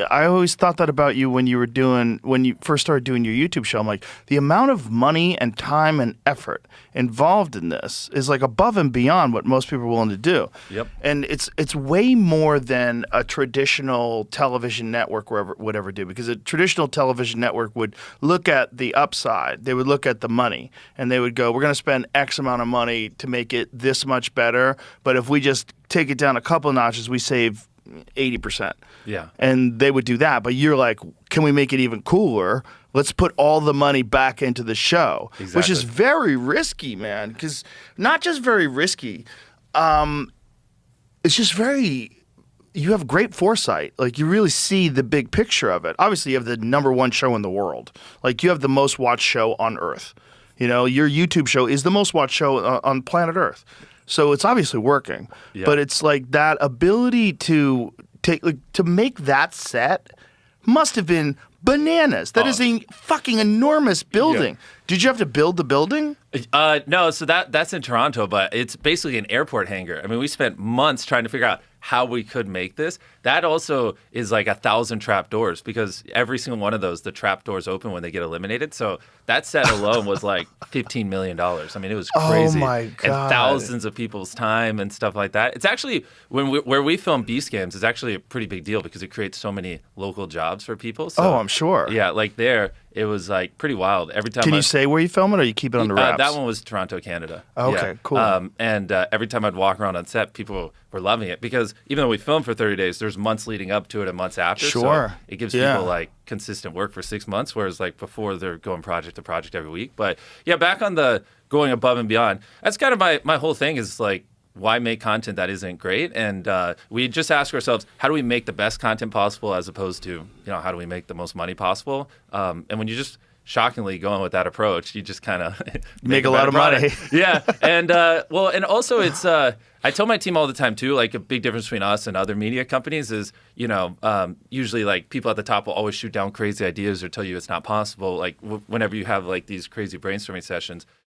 I always thought that about you when you first started doing your YouTube show. I'm like, the amount of money and time and effort involved in this is like above and beyond what most people are willing to do. Yep. And it's way more than a traditional television network would ever do, because a traditional television network would look at the upside. They would look at the money, and they would go, we're going to spend X amount of money to make it this much better, but if we just take it down a couple of notches, we save 80%. Yeah. And they would do that. But you're like, can we make it even cooler? Let's put all the money back into the show, Exactly. which is very risky, man. Because not just very risky, it's just you have great foresight. Like, you really see the big picture of it. Obviously, you have the #1 show in the world. Like, you have the most watched show on Earth. You know, your YouTube show is the most watched show on planet Earth. So it's obviously working, but it's like that ability to make that set must have been bananas. That is a fucking enormous building. Yeah. Did you have to build the building? No, so that's in Toronto, but it's basically an airport hangar. I mean, we spent months trying to figure out how we could make this. That also is like 1,000 trap doors, because every single one of those, the trap doors open when they get eliminated. So that set alone was like $15 million. I mean, it was crazy. Oh my God. And thousands of people's time and stuff like that. It's actually, where we film Beast Games, is actually a pretty big deal because it creates so many local jobs for people. So, I'm sure. Yeah, like there, it was like pretty wild. Every time Can you say where you film it, or you keep it under wraps? That one was Toronto, Canada. Okay, yeah. cool. And every time I'd walk around on set, people were loving it, because even though we filmed for 30 days, there's months leading up to it and months after. Sure. So it gives people like consistent work for 6 months, whereas like before they're going project to project every week. But yeah, back on the going above and beyond, that's kind of my whole thing is like, why make content that isn't great? And we just ask ourselves, how do we make the best content possible, as opposed to, how do we make the most money possible? And when you just shockingly going with that approach, you just kind of make a lot of money. Yeah. And and also it's I tell my team all the time too, like a big difference between us and other media companies is, usually like people at the top will always shoot down crazy ideas or tell you it's not possible. Like whenever you have like these crazy brainstorming sessions,